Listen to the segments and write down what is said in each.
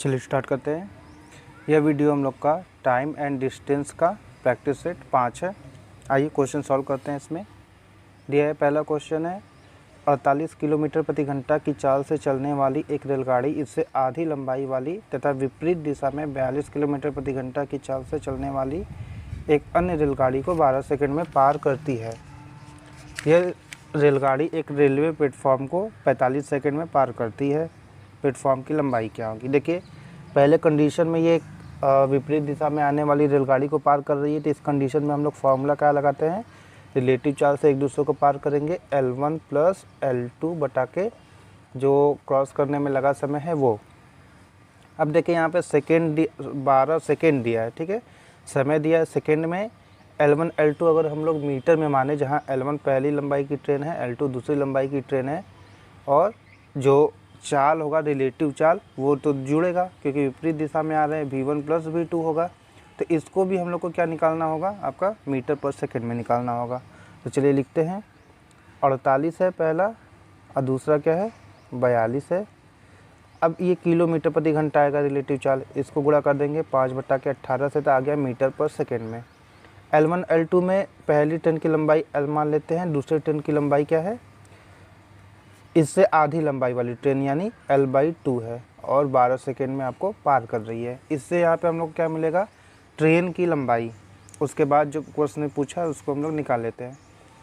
चलिए स्टार्ट करते हैं। यह वीडियो हम लोग का टाइम एंड डिस्टेंस का प्रैक्टिस सेट 5 है। आइए क्वेश्चन सॉल्व करते हैं। इसमें दिया है, पहला क्वेश्चन है 48 किलोमीटर प्रति घंटा की चाल से चलने वाली एक रेलगाड़ी इससे आधी लंबाई वाली तथा विपरीत दिशा में 42 किलोमीटर प्रति घंटा की चाल से चलने वाली एक अन्य रेलगाड़ी को 12 सेकंड में पार करती है। यह रेलगाड़ी एक रेलवे प्लेटफॉर्म को 45 सेकंड में पार करती है। प्लेटफॉर्म की लंबाई क्या होगी? देखिए, पहले कंडीशन में ये विपरीत दिशा में आने वाली रेलगाड़ी को पार कर रही है, तो इस कंडीशन में हम लोग फार्मूला क्या लगाते हैं? रिलेटिव चाल से एक दूसरे को पार करेंगे, L1 प्लस L2 बटा के जो क्रॉस करने में लगा समय है वो। अब देखिए यहाँ पे सेकेंड 12 सेकेंड दिया है, ठीक है, समय दिया है सेकेंड में। L1 L2 अगर हम लोग मीटर में माने, जहाँ L1 पहली लंबाई की ट्रेन है, L2 दूसरी लंबाई की ट्रेन है, और जो चाल होगा रिलेटिव चाल वो तो जुड़ेगा क्योंकि विपरीत दिशा में आ रहे हैं, V1 प्लस V2 होगा। तो इसको भी हम लोग को क्या निकालना होगा? आपका मीटर पर सेकंड में निकालना होगा। तो चलिए लिखते हैं, 48 है पहला और दूसरा क्या है? 42 है। अब ये किलोमीटर प्रति घंटा आएगा रिलेटिव चाल, इसको गुणा कर देंगे 5/18 से, तो आ गया मीटर पर सेकेंड में। L1 L2 में पहली ट्रेन की लंबाई L मान लेते हैं, दूसरी ट्रेन की लंबाई क्या है? इससे आधी लंबाई वाली ट्रेन यानी L/2 है और 12 सेकेंड में आपको पार कर रही है। इससे यहाँ पे हम लोग क्या मिलेगा? ट्रेन की लंबाई। उसके बाद जो क्वेश्चन ने पूछा उसको हम लोग निकाल लेते हैं।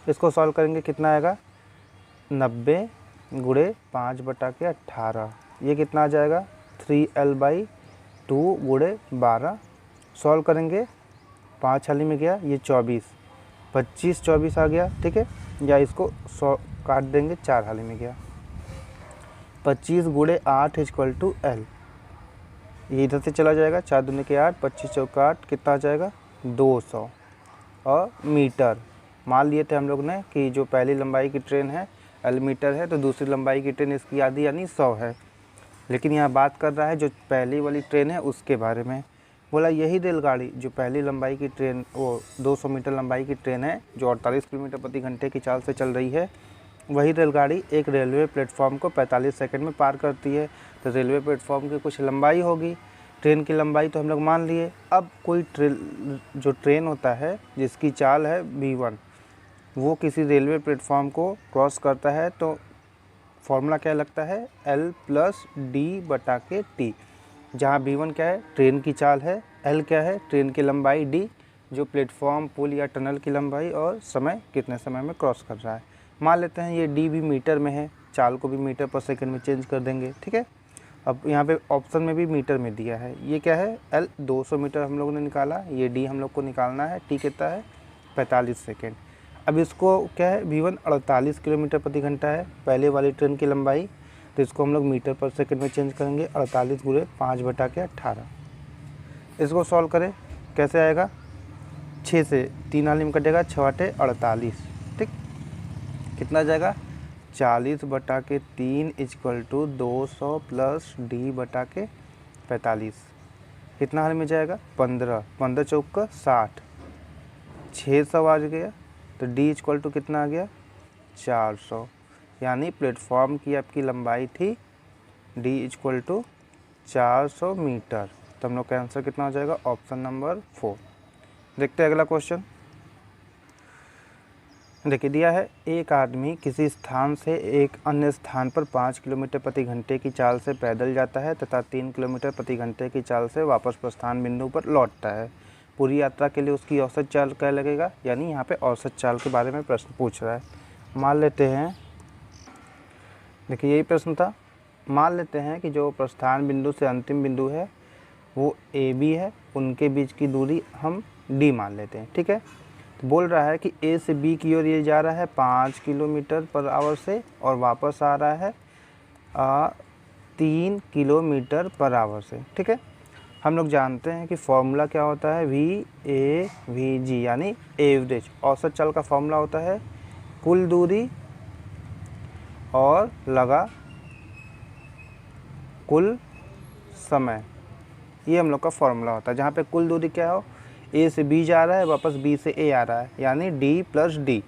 इसको सॉल्व करेंगे, कितना आएगा? 90 गुणे 5/18, ये कितना आ जाएगा? 3L/2 गुणे 12। सॉल्व करेंगे, 5 हाली में गया, ये 24, 25 24 आ गया, ठीक है। या इसको 100 काट देंगे, 4 हाली में गया। 25 गुणे 8 इक्वल टू L, ये इधर से चला जाएगा, 4 दूनी के 8, 25 चौका 8, कितना आ जाएगा? 200। और मीटर मान लिए थे हम लोग ने कि जो पहली लंबाई की ट्रेन है L मीटर है, तो दूसरी लंबाई की ट्रेन इसकी आधी यानी 100 है। लेकिन यहाँ बात कर रहा है जो पहली वाली ट्रेन है उसके बारे में। बोला यही रेलगाड़ी जो पहली लंबाई की ट्रेन, वो 200 मीटर लंबाई की ट्रेन है जो 48 किलोमीटर प्रति घंटे की चाल से चल रही है, वही रेलगाड़ी एक रेलवे प्लेटफॉर्म को 45 सेकंड में पार करती है। तो रेलवे प्लेटफॉर्म की कुछ लंबाई होगी, ट्रेन की लंबाई तो हम लोग मान लिए। अब कोई जो ट्रेन होता है जिसकी चाल है V1, वो किसी रेलवे प्लेटफॉर्म को क्रॉस करता है, तो फॉर्मूला क्या लगता है? L प्लस D बटा के T, जहाँ V1 क्या है? ट्रेन की चाल है, L क्या है? ट्रेन की लंबाई, D जो प्लेटफॉर्म, पुल या टनल की लंबाई, और समय कितने समय में क्रॉस कर रहा है। मान लेते हैं ये D भी मीटर में है, चाल को भी मीटर पर सेकंड में चेंज कर देंगे, ठीक है। अब यहाँ पे ऑप्शन में भी मीटर में दिया है, ये क्या है? L 200 मीटर हम लोगों ने निकाला, ये D हम लोग को निकालना है, T कितना है? 45 सेकेंड। अब इसको क्या है? V1 48 किलोमीटर प्रति घंटा है पहले वाली ट्रेन की लंबाई, तो इसको हम लोग मीटर पर सेकंड में चेंज करेंगे, 48 गुणे 5/18। इसको सॉल्व करें, कैसे आएगा? 6 से 3 हाली में कटेगा, 6 8 48, ठीक, कितना जाएगा? 40/3 इक्वल टू 200 प्लस D बटा के 45, कितना हाल में जाएगा? 15, 15 चौका 60, 600 आ गया। तो D इक्वल टू कितना आ गया? 400, यानी प्लेटफॉर्म की आपकी लंबाई थी D इक्वल टू 400 मीटर। तो हम लोग का आंसर कितना हो जाएगा? Option number 4। देखते हैं अगला क्वेश्चन। देखिए दिया है, एक आदमी किसी स्थान से एक अन्य स्थान पर 5 किलोमीटर प्रति घंटे की चाल से पैदल जाता है तथा 3 किलोमीटर प्रति घंटे की चाल से वापस प्रस्थान बिंदु पर लौटता है। पूरी यात्रा के लिए उसकी औसत चाल क्या लगेगा? यानी यहाँ पे औसत चाल के बारे में प्रश्न पूछ रहा है। मान लेते हैं, देखिए यही प्रश्न था। मान लेते हैं कि जो प्रस्थान बिंदु से अंतिम बिंदु है वो AB है, उनके बीच की दूरी हम D मान लेते हैं, ठीक है। तो बोल रहा है कि A से B की ओर ये जा रहा है 5 किलोमीटर पर आवर से और वापस आ रहा है 3 किलोमीटर पर आवर से, ठीक है। हम लोग जानते हैं कि फॉर्मूला क्या होता है? VA/VG यानी एवरेज। औसत चाल का फॉर्मूला होता है कुल दूरी और लगा कुल समय, ये हम लोग का फॉर्मूला होता है। जहाँ पे कुल दूरी क्या हो? A से B जा रहा है, वापस B से A आ रहा है, यानी D प्लस D,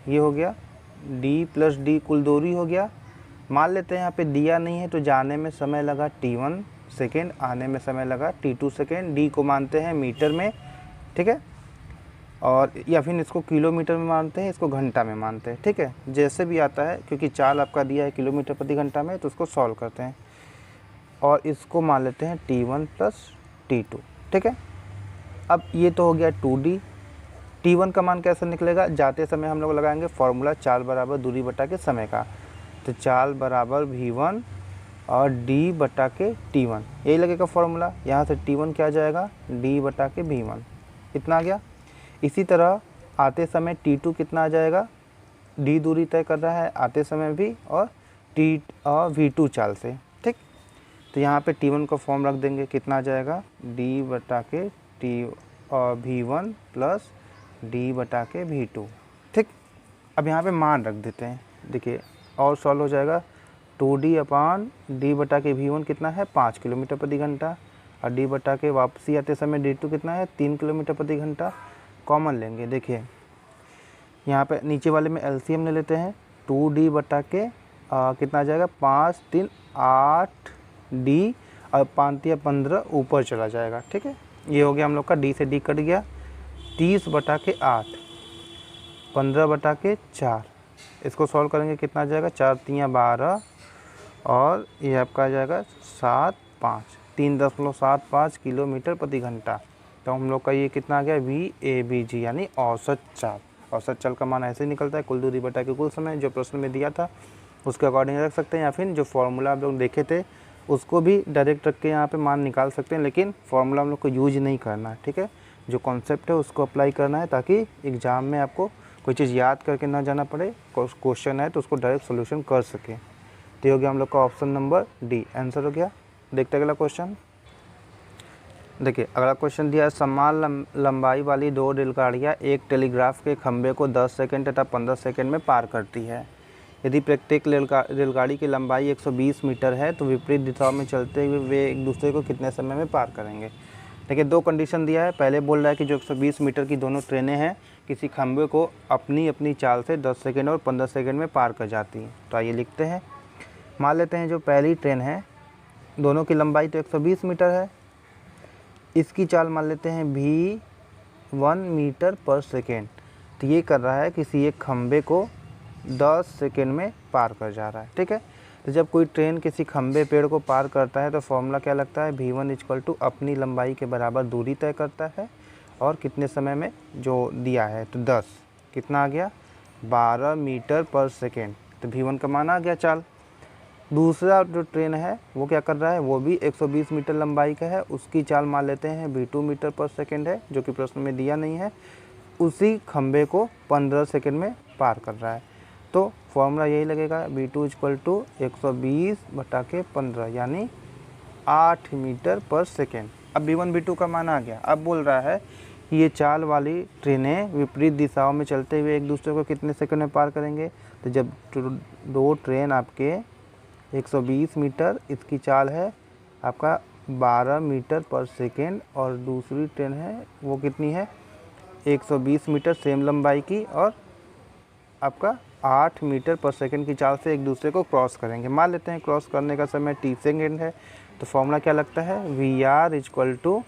ये हो गया D प्लस D कुल दूरी हो गया। मान लेते हैं यहाँ पे दिया नहीं है तो जाने में समय लगा T1 सेकेंड, आने में समय लगा t2 सेकेंड। डी को मानते हैं मीटर में, ठीक है, और या फिर इसको किलोमीटर में मानते हैं, इसको घंटा में मानते हैं, ठीक है, जैसे भी आता है, क्योंकि चाल आपका दिया है किलोमीटर प्रति घंटा में, तो उसको सॉल्व करते हैं और इसको मान लेते हैं t1 प्लस t2, ठीक है। अब ये तो हो गया 2D। t1 का मान कैसे निकलेगा, जाते समय हम लोग लगाएंगे फॉर्मूला चाल बराबर दूरी बटा के समय का, तो चाल बराबर v1 और d बटा के t1, यही लगेगा फॉर्मूला। यहाँ से t1 क्या आ जाएगा, d बटा के v1, इतना आ गया। इसी तरह आते समय t2 कितना आ जाएगा, d दूरी तय कर रहा है आते समय भी, और v2 चाल से, ठीक। तो यहाँ पे t1 का फॉर्म रख देंगे, कितना आ जाएगा, d बटा के v1 प्लस d बटा के v2, ठीक। अब यहाँ पे मान रख देते हैं, देखिए और सॉल्व हो जाएगा। 2D अपान d बटा के v1 कितना है 5 किलोमीटर प्रति घंटा, और d बटा के वापसी आते समय d2 कितना है 3 किलोमीटर प्रति घंटा। कॉमन लेंगे, देखिए यहाँ पे नीचे वाले में LCM ले लेते हैं। 2D बटा के कितना आ जाएगा 5 3 8D, और 5 या 15 ऊपर चला जाएगा, ठीक है। ये हो गया हम लोग का, d से d कट गया। 30 बटा के 8, 15 बटा के 4, इसको सॉल्व करेंगे कितना आ जाएगा, 4 3 12, और ये आपका आ जाएगा 3.75 किलोमीटर प्रति घंटा। तो हम लोग का ये कितना आ गया, VABG, यानी औसत चाल। औसत चाल का मान ऐसे ही निकलता है, कुल दूरी बटा के कुल समय, जो प्रश्न में दिया था उसके अकॉर्डिंग रख सकते हैं, या फिर जो फॉर्मूला आप लोग देखे थे उसको भी डायरेक्ट रख के यहाँ पे मान निकाल सकते हैं, लेकिन फॉर्मूला हम लोग को यूज नहीं करना है, ठीक है। जो कॉन्सेप्ट है उसको अप्लाई करना है, ताकि एग्ज़ाम में आपको कोई चीज़ याद करके ना जाना पड़े, क्वेश्चन है तो उसको डायरेक्ट सोल्यूशन कर सके। तो हो गया हम लोग का ऑप्शन नंबर डी आंसर हो गया। देखते अगला क्वेश्चन। देखिए अगला क्वेश्चन दिया है, समान लंबाई वाली 2 रेलगाड़ियाँ एक टेलीग्राफ के खंभे को 10 सेकंड तथा 15 सेकंड में पार करती है। यदि प्रत्येक रेलगाड़ी की लंबाई 120 मीटर है तो विपरीत दिशाओं में चलते हुए वे एक दूसरे को कितने समय में पार करेंगे। देखिए 2 कंडीशन दिया है। पहले बोल रहा है कि जो 120 मीटर की दोनों ट्रेनें हैं किसी खंभे को अपनी अपनी चाल से 10 सेकंड और 15 सेकंड में पार कर जाती हैं। तो आइए लिखते हैं। मान लेते हैं जो पहली ट्रेन है, दोनों की लंबाई तो 120 मीटर है, इसकी चाल मान लेते हैं v1 मीटर पर सेकेंड। तो ये कर रहा है किसी एक खंभे को 10 सेकेंड में पार कर जा रहा है, ठीक है। तो जब कोई ट्रेन किसी खंभे पेड़ को पार करता है तो फॉर्मूला क्या लगता है, v1 इक्वल टू अपनी लंबाई के बराबर दूरी तय करता है और कितने समय में जो दिया है तो 10, कितना आ गया 12 मीटर पर सेकेंड। तो v1 का मान आ गया चाल। दूसरा जो ट्रेन है वो क्या कर रहा है, वो भी 120 मीटर लंबाई का है, उसकी चाल मान लेते हैं v2 मीटर पर सेकेंड है, जो कि प्रश्न में दिया नहीं है। उसी खंभे को 15 सेकेंड में पार कर रहा है। तो फॉर्मूला यही लगेगा, v2 इक्वल टू 120 बटा के 15 यानी 8 मीटर पर सेकेंड। अब v1 v2 का मान आ गया। अब बोल रहा है कि ये चाल वाली ट्रेनें विपरीत दिशाओं में चलते हुए एक दूसरे को कितने सेकंड में पार करेंगे। तो जब 2 ट्रेन आपके 120 मीटर, इसकी चाल है आपका 12 मीटर पर सेकेंड, और दूसरी ट्रेन है वो कितनी है 120 मीटर सेम लंबाई की, और आपका 8 मीटर पर सेकेंड की चाल से एक दूसरे को क्रॉस करेंगे। मान लेते हैं क्रॉस करने का समय t सेकेंड है। तो फॉर्मूला क्या लगता है, VR equal to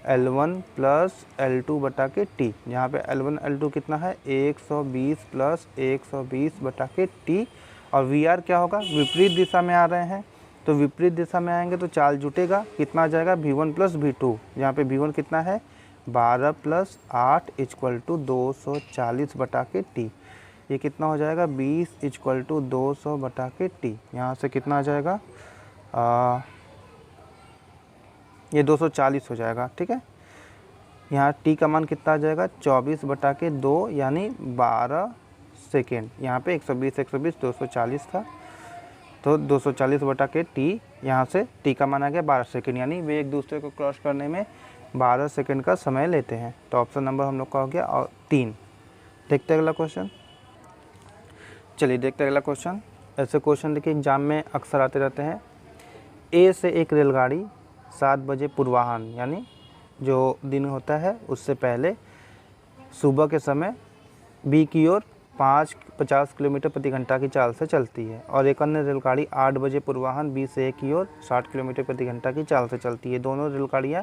L1 plus L2 बटा के t, जहाँ पे L1 L2 कितना है 120 प्लस 120 बटा के t, और VR क्या होगा, विपरीत दिशा में आ रहे हैं तो विपरीत दिशा में आएंगे तो चाल जुटेगा, कितना आ जाएगा v1 प्लस v2, जहाँ पे v1 कितना है 12 प्लस 8 इक्वल टू 240 बटा के t। ये कितना हो जाएगा 20 इक्वल टू 200 बटा के t। यहाँ से कितना आ जाएगा ये 240 हो जाएगा, ठीक है। यहाँ t का मान कितना आ जाएगा 24 बटा के 2 यानी 12 सेकेंड। यहाँ पे 120 240 था, तो 240 बटा के t, यहाँ से t का मान आ गया 12 सेकेंड, यानी वे एक दूसरे को क्रॉस करने में 12 सेकेंड का समय लेते हैं। तो ऑप्शन नंबर हम लोग का हो गया और 3। देखते हैं अगला क्वेश्चन। चलिए देखते हैं अगला क्वेश्चन। ऐसे क्वेश्चन देखिए एग्जाम में अक्सर आते रहते हैं। ए से एक रेलगाड़ी 7 बजे पूर्वाह्न, यानी जो दिन होता है उससे पहले सुबह के समय बी की ओर 50 किलोमीटर प्रति घंटा की चाल से चलती है और एक अन्य रेलगाड़ी 8 बजे पूर्वाह्न बी से ए की ओर 60 किलोमीटर प्रति घंटा की चाल से चलती है। दोनों रेलगाड़ियाँ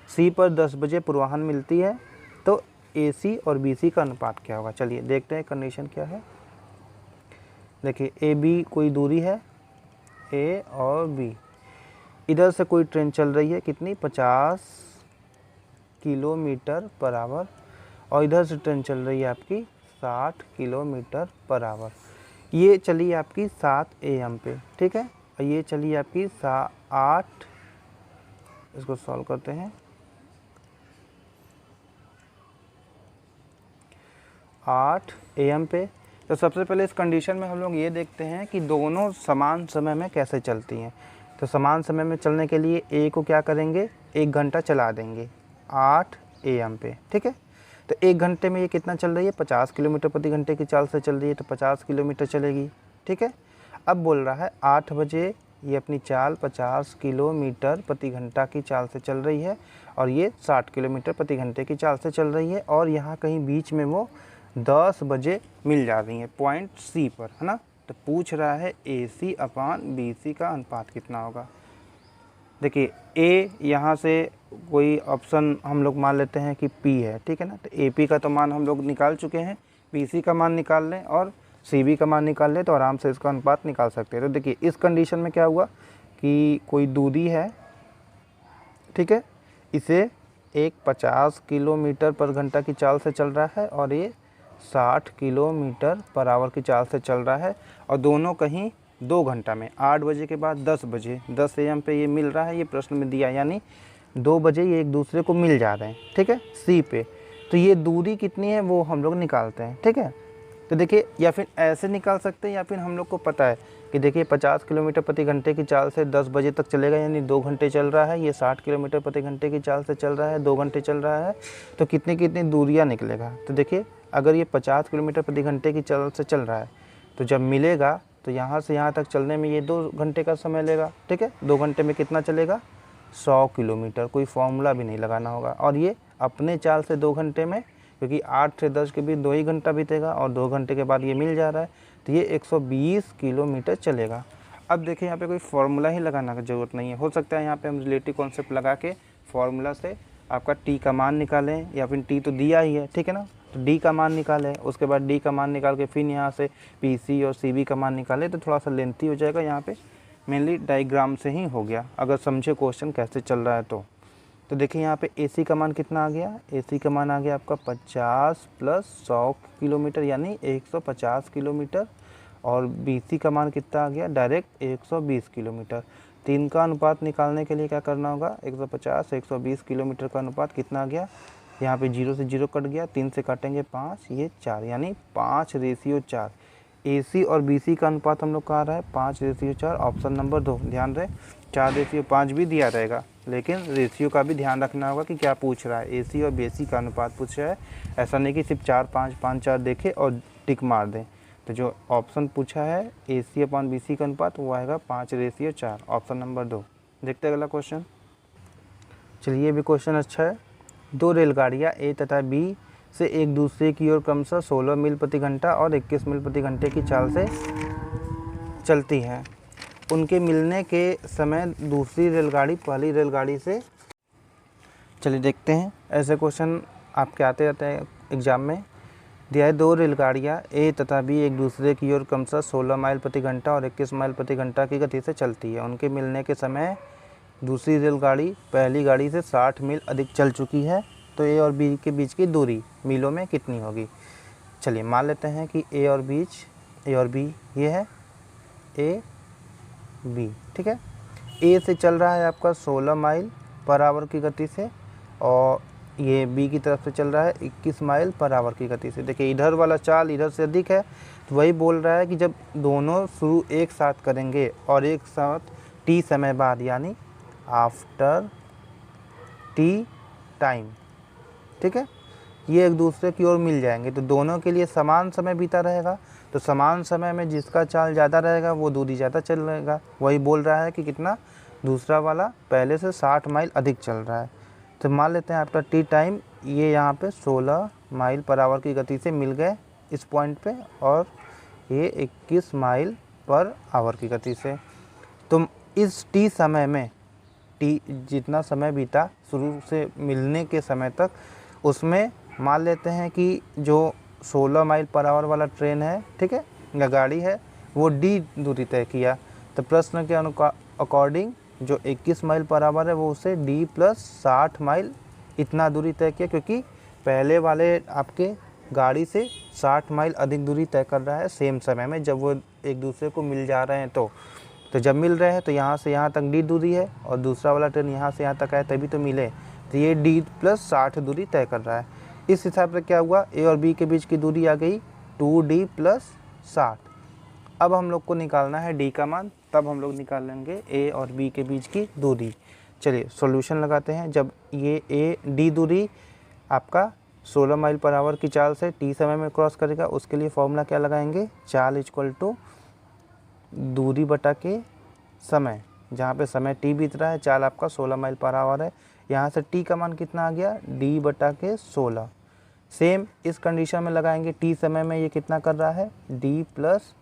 सी पर 10 बजे पूर्वाह्न मिलती है, तो ए सी और बी सी का अनुपात क्या होगा। चलिए देखते हैं कंडीशन क्या है। देखिए ए बी कोई दूरी है, ए और बी, इधर से कोई ट्रेन चल रही है कितनी 50 किलोमीटर पर आवर और इधर से ट्रेन चल रही है आपकी 60 किलोमीटर पर आवर। ये चली आपकी 7 AM पे, ठीक है, और ये चली आपकी 8, इसको सॉल्व करते हैं, 8 AM पे। तो सबसे पहले इस कंडीशन में हम लोग ये देखते हैं कि दोनों समान समय में कैसे चलती हैं। तो समान समय में चलने के लिए ए को क्या करेंगे, 1 घंटा चला देंगे 8 AM पे, ठीक है। तो 1 घंटे में ये कितना चल रही है, 50 किलोमीटर प्रति घंटे की चाल से चल रही है, तो 50 किलोमीटर चलेगी, ठीक है। अब बोल रहा है 8 बजे ये अपनी चाल 50 किलोमीटर प्रति घंटा की चाल से चल रही है और ये 60 किलोमीटर प्रति घंटे की चाल से चल रही है और यहाँ कहीं बीच में वो 10 बजे मिल जा रही है पॉइंट सी पर, है ना। तो पूछ रहा है ए सी अपान बी सी का अनुपात कितना होगा। देखिए ए यहाँ से कोई ऑप्शन हम लोग मान लेते हैं कि पी है, ठीक है ना। तो ए पी का तो मान हम लोग निकाल चुके हैं, बी सी का मान निकाल लें और सी बी का मान निकाल लें तो आराम से इसका अनुपात निकाल सकते हैं। तो देखिए इस कंडीशन में क्या हुआ कि कोई दूरी है, ठीक है, इसे एक 50 किलोमीटर पर घंटा की चाल से चल रहा है और ये 60 किलोमीटर पर आवर की चाल से चल रहा है और दोनों कहीं 2 घंटा में 8 बजे के बाद 10 बजे 10 AM पे ये मिल रहा है, ये प्रश्न में दिया, यानी 2 बजे ये एक दूसरे को मिल जा रहे हैं, ठीक है, सी पे। तो ये दूरी कितनी है वो हम लोग निकालते हैं, ठीक है। तो देखिए या फिर ऐसे निकाल सकते हैं या फिर हम लोग को पता है कि देखिए 50 किलोमीटर प्रति घंटे की चाल से 10 बजे तक चलेगा, यानी 2 घंटे चल रहा है। ये 60 किलोमीटर प्रति घंटे की चाल से चल रहा है, 2 घंटे चल रहा है, तो कितनी कितनी दूरियाँ निकलेगा। तो देखिए अगर ये 50 किलोमीटर प्रति घंटे की चाल से चल रहा है तो जब मिलेगा तो यहाँ से यहाँ तक चलने में ये 2 घंटे का समय लेगा, ठीक है। 2 घंटे में कितना चलेगा, 100 किलोमीटर, कोई फॉर्मूला भी नहीं लगाना होगा। और ये अपने चाल से 2 घंटे में, क्योंकि 8 से 10 के बीच 2 ही घंटा बीतेगा और 2 घंटे के बाद ये मिल जा रहा है, तो ये 120 किलोमीटर चलेगा। अब देखिए यहाँ पे कोई फार्मूला ही लगाना की ज़रूरत नहीं है, हो सकता है यहाँ पे हम रिलेटिव कॉन्सेप्ट लगा के फार्मूला से आपका टी का मान निकालें, या फिर टी तो दिया ही है, ठीक है ना, तो डी का मान निकालें, उसके बाद डी का मान निकाल के फिर यहाँ से पी सी और सी बी का मान निकालें, तो थोड़ा सा लेंथी हो जाएगा। यहाँ पे मेनली डायग्राम से ही हो गया, अगर समझे क्वेश्चन कैसे चल रहा है तो देखिए यहाँ पे AC का मान कितना आ गया, AC का मान आ गया आपका 50 + 100 किलोमीटर यानी 150 किलोमीटर और BC का मान कितना आ गया, डायरेक्ट 120 किलोमीटर। तीन का अनुपात निकालने के लिए क्या करना होगा, 150 120 किलोमीटर का अनुपात कितना आ गया, यहाँ पे 0 से 0 कट गया, 3 से काटेंगे 5, ये 4, यानी 5:4। AC और BC का अनुपात हम लोग कहा रहा है 5:4, ऑप्शन नंबर 2। ध्यान रहे 4:5 भी दिया रहेगा, लेकिन रेशियो का भी ध्यान रखना होगा कि क्या पूछ रहा है, AC और BC का अनुपात पूछ रहा है। ऐसा नहीं कि सिर्फ 4 5 5 4 देखें और टिक मार दें। तो जो ऑप्शन पूछा है AC/BC का अनुपात वो आएगा 5:4, ऑप्शन नंबर 2। देखते हैं अगला क्वेश्चन। चलिए ये भी क्वेश्चन अच्छा है। 2 रेलगाड़ियाँ A तथा B से एक दूसरे की ओर क्रमशः 16 मील प्रति घंटा और 21 मील प्रति घंटे की चाल से चलती हैं। उनके मिलने के समय दूसरी रेलगाड़ी पहली रेलगाड़ी से, चलिए देखते हैं, ऐसे क्वेश्चन आपके आते रहते हैं एग्जाम में। दिया है 2 रेलगाड़ियाँ A तथा B एक दूसरे की ओर क्रमशः 16 माइल प्रति घंटा और 21 माइल प्रति घंटा की गति से चलती है। उनके मिलने के समय दूसरी रेलगाड़ी पहली गाड़ी से 60 मील अधिक चल चुकी है, तो A और B के बीच की दूरी मीलों में कितनी होगी। चलिए मान लेते हैं कि A और B ये है A B, ठीक है। A से चल रहा है आपका 16 माइल पर आवर की गति से और ये B की तरफ से चल रहा है 21 माइल पर आवर की गति से। देखिए इधर वाला चाल इधर से अधिक है, तो वही बोल रहा है कि जब दोनों शुरू एक साथ करेंगे और एक साथ T समय बाद, यानी आफ्टर T टाइम, ठीक है, ये एक दूसरे की ओर मिल जाएंगे, तो दोनों के लिए समान समय बीता रहेगा। तो समान समय में जिसका चाल ज़्यादा रहेगा वो दूरी ज़्यादा चल रहेगा। वही बोल रहा है कि कितना, दूसरा वाला पहले से 60 माइल अधिक चल रहा है। तो मान लेते हैं आफ्टर T टाइम ये यहाँ पे 16 माइल पर आवर की गति से मिल गए इस पॉइंट पे और ये 21 माइल पर आवर की गति से। तो इस t समय में t जितना समय बीता शुरू से मिलने के समय तक, उसमें मान लेते हैं कि जो 16 माइल पर आवर वाला ट्रेन है, ठीक है, या गाड़ी है, वो d दूरी तय किया। तो प्रश्न के अकॉर्डिंग जो 21 माइल पर आवर है वो उसे d + 60 माइल इतना दूरी तय किया, क्योंकि पहले वाले आपके गाड़ी से 60 माइल अधिक दूरी तय कर रहा है सेम समय में, जब वो एक दूसरे को मिल जा रहे हैं। तो जब मिल रहे हैं तो यहाँ से यहाँ तक d दूरी है और दूसरा वाला ट्रेन यहाँ से यहाँ तक है, तभी तो मिले। तो ये d + 60 दूरी तय कर रहा है। इस हिसाब से क्या हुआ, a और b के बीच की दूरी आ गई 2d + 60। अब हम लोग को निकालना है d का मान, तब हम लोग निकालेंगे a और b के बीच की दूरी। चलिए सॉल्यूशन लगाते हैं। जब ये d दूरी आपका 16 माइल पर आवर की चाल से t समय में क्रॉस करेगा, उसके लिए फॉर्मूला क्या लगाएंगे, चाल = दूरी बटा के समय। जहाँ पे समय t बीत रहा है, चाल आपका 16 माइल पर आवर है, यहाँ से t का मान कितना आ गया, d बटा के 16। सेम इस कंडीशन में लगाएंगे, t समय में ये कितना कर रहा है, d +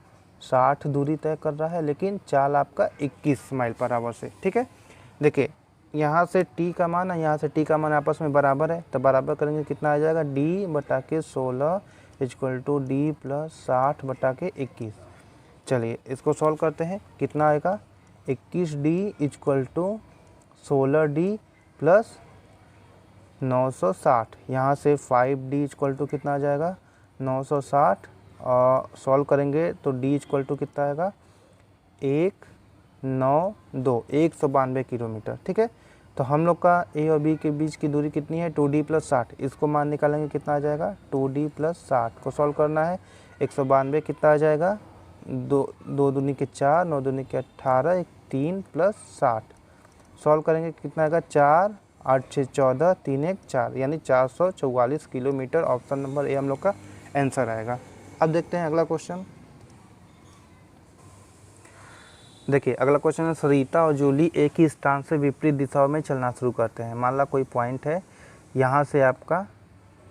60 दूरी तय कर रहा है, लेकिन चाल आपका 21 माइल पर आवर से, ठीक है। देखिए यहाँ से t का मान है, यहाँ से t का मान आपस में बराबर है, तो बराबर करेंगे कितना आ जाएगा, d बटा के 16 = d + 60 बटा के 21। चलिए इसको सॉल्व करते हैं, कितना आएगा, 21d = 16d + 960। यहाँ से 5d = कितना आ जाएगा, 960। और सॉल्व करेंगे तो d = कितना आएगा, 192 192 किलोमीटर, ठीक है। तो हम लोग का a और b के बीच की दूरी कितनी है, 2d + 60। इसको मान निकालेंगे कितना आ जाएगा, 2d + 60 को सॉल्व करना है। 192 कितना आ जाएगा, 2 दूनी के 4, 9 दूनी के 18, 3 + 60। सॉल्व करेंगे कितना आएगा, 4 8 6 14, 3 1 4, यानी 444 किलोमीटर। ऑप्शन नंबर ए हम लोग का आंसर आएगा। अब देखते हैं अगला क्वेश्चन। देखिए अगला क्वेश्चन है, सरिता और जूली एक ही स्थान से विपरीत दिशाओं में चलना शुरू करते हैं। मान ला कोई पॉइंट है, यहाँ से आपका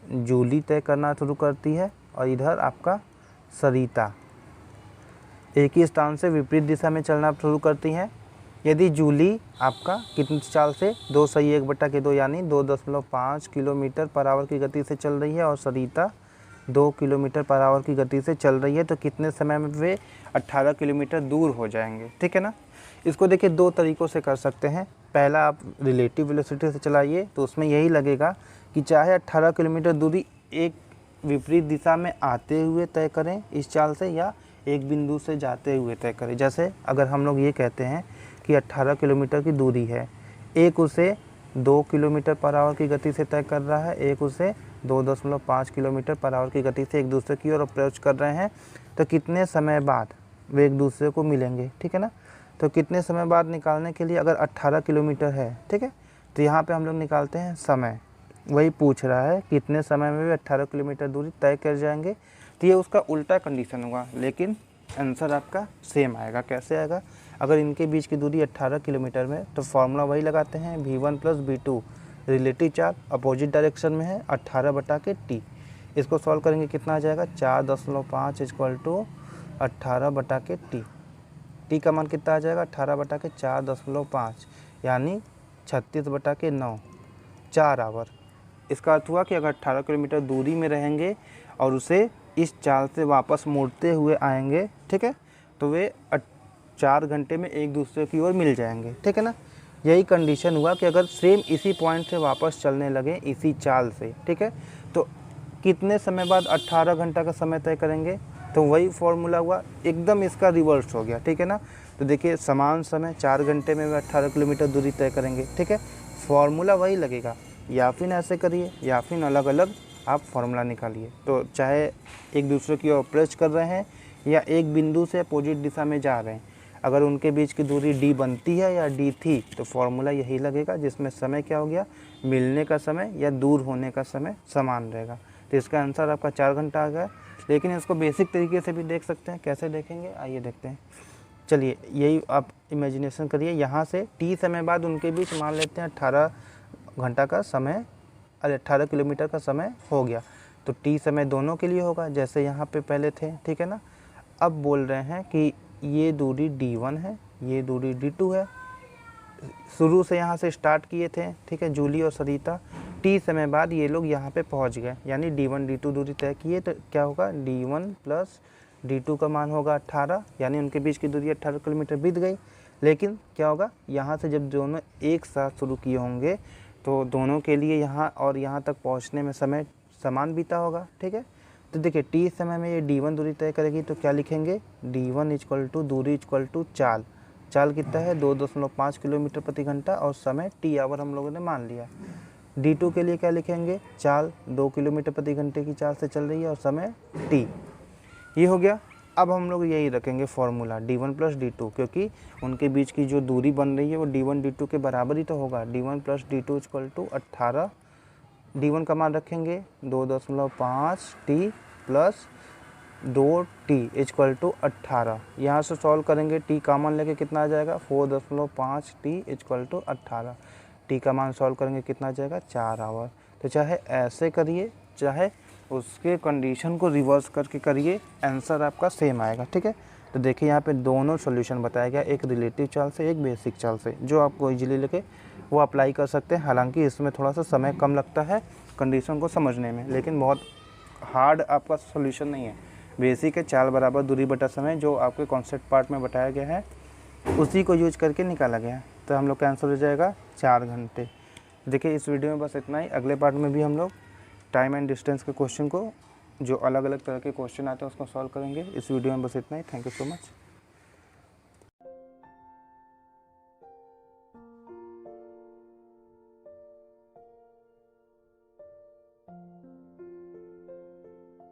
जूली तय करना शुरू करती है और इधर आपका सरिता एक ही स्थान से विपरीत दिशा में चलना शुरू करती हैं। यदि जूली आपका कितनी चाल से, 2 सही 1/2 यानी 2.5 किलोमीटर पर आवर की गति से चल रही है और सरिता 2 किलोमीटर पर आवर की गति से चल रही है, तो कितने समय में वे 18 किलोमीटर दूर हो जाएंगे, ठीक है ना। इसको देखिए 2 तरीक़ों से कर सकते हैं। पहला, आप रिलेटिव वेलोसिटी से चलाइए तो उसमें यही लगेगा कि चाहे 18 किलोमीटर दूरी एक विपरीत दिशा में आते हुए तय करें इस चाल से, या एक बिंदु से जाते हुए तय करें। जैसे अगर हम लोग ये कहते हैं कि 18 किलोमीटर की दूरी है, एक उसे 2 किलोमीटर पर आवर की गति से तय कर रहा है, एक उसे 2.5 किलोमीटर पर आवर की गति से एक दूसरे की ओर अप्रोच कर रहे हैं, तो कितने समय बाद वे एक दूसरे को मिलेंगे, ठीक है ना। तो कितने समय बाद निकालने के लिए, अगर 18 किलोमीटर है, ठीक है, तो यहाँ पे हम लोग निकालते हैं समय। वही पूछ रहा है कितने समय में वे 18 किलोमीटर दूरी तय कर जाएंगे, तो ये उसका उल्टा कंडीशन होगा, लेकिन आंसर आपका सेम आएगा। कैसे आएगा, अगर इनके बीच की दूरी 18 किलोमीटर में, तो फॉर्मूला वही लगाते हैं, v1 + v2, relative charge opposite direction में है, 18/t। इसको सॉल्व करेंगे कितना आ जाएगा, 4.5 = 18/t। t का मान कितना आ जाएगा, 18/4.5 यानी 36/9, 4 आवर। इसका अर्थ हुआ कि अगर 18 किलोमीटर दूरी में रहेंगे और उसे इस चाल से वापस मुड़ते हुए आएंगे, ठीक है, तो वे 4 घंटे में एक दूसरे की ओर मिल जाएंगे, ठीक है ना। यही कंडीशन हुआ कि अगर सेम इसी पॉइंट से वापस चलने लगे इसी चाल से, ठीक है, तो कितने समय बाद 18 घंटा का समय तय करेंगे, तो वही फॉर्मूला हुआ, एकदम इसका रिवर्स हो गया, ठीक है ना। तो देखिए समान समय 4 घंटे में वे 18 किलोमीटर दूरी तय करेंगे, ठीक है, फॉर्मूला वही लगेगा। या फिर ऐसे करिए, या फिर अलग अलग आप फॉर्मूला निकालिए। तो चाहे एक दूसरे की ओर अप्रोच कर रहे हैं या एक बिंदु से अपोजिट दिशा में जा रहे हैं, अगर उनके बीच की दूरी d बनती है या d थी, तो फॉर्मूला यही लगेगा, जिसमें समय क्या हो गया, मिलने का समय या दूर होने का समय समान रहेगा। तो इसका आंसर आपका 4 घंटा आ गया। लेकिन इसको बेसिक तरीके से भी देख सकते हैं, कैसे देखेंगे आइए देखते हैं। चलिए यही आप इमेजिनेशन करिए, यहाँ से t समय बाद उनके बीच मान लेते हैं 18 घंटा का समय, अरे 18 किलोमीटर का समय हो गया। तो टी समय दोनों के लिए होगा जैसे यहाँ पे पहले थे, ठीक है ना। अब बोल रहे हैं कि ये दूरी D1 है, ये दूरी D2 है। शुरू से यहाँ से स्टार्ट किए थे, ठीक है, जूली और सरिता। टी समय बाद ये लोग यहाँ पे पहुँच गए, यानी D1 D2 दूरी तय किए, तो क्या होगा D1 प्लस D2 का मान होगा 18, यानी उनके बीच की दूरी 18 किलोमीटर बीत गई। लेकिन क्या होगा, यहाँ से जब दोनों एक साथ शुरू किए होंगे तो दोनों के लिए यहाँ और यहाँ तक पहुँचने में समय समान बीता होगा, ठीक है। तो देखिए टी समय में ये D1 दूरी तय करेगी, तो क्या लिखेंगे, D1 इक्वल टू दूरी इक्वल टू चाल। चाल कितना है 2.5 किलोमीटर प्रति घंटा और समय टी आवर हम लोगों ने मान लिया। D2 के लिए क्या लिखेंगे, चाल 2 किलोमीटर प्रति घंटे की चाल से चल रही है और समय टी। ये हो गया। अब हम लोग यही रखेंगे फॉर्मूला D1 प्लस D2, क्योंकि उनके बीच की जो दूरी बन रही है वो D1 D2 के बराबर ही तो होगा। D1 plus D2 equal to 18। D1 का मान रखेंगे 2.5 t plus 2 t equal to 18। यहाँ से सॉल्व करेंगे, टी का मान लेके कितना आ जाएगा 4.5 टी इक्वल टू 18। टी का मान सॉल्व करेंगे कितना आ जाएगा 4 आवर। तो चाहे ऐसे करिए चाहे उसके कंडीशन को रिवर्स करके करिए, आंसर आपका सेम आएगा, ठीक है। तो देखिए यहाँ पे दोनों सॉल्यूशन बताया गया, एक रिलेटिव चाल से एक बेसिक चाल से, जो आपको इजीली लेके वो अप्लाई कर सकते हैं। हालांकि इसमें थोड़ा सा समय कम लगता है कंडीशन को समझने में, लेकिन बहुत हार्ड आपका सॉल्यूशन नहीं है। बेसिक है, चाल बराबर दूरी बटा समय, जो आपके कॉन्सेप्ट पार्ट में बताया गया है उसी को यूज करके निकाला गया है। तो हम लोग का आंसर हो जाएगा 4 घंटे। देखिए इस वीडियो में बस इतना ही। अगले पार्ट में भी हम लोग टाइम एंड डिस्टेंस के क्वेश्चन को, जो अलग अलग तरह के क्वेश्चन आते हैं, उसको सॉल्व करेंगे। इस वीडियो में बस इतना ही। Thank you so much.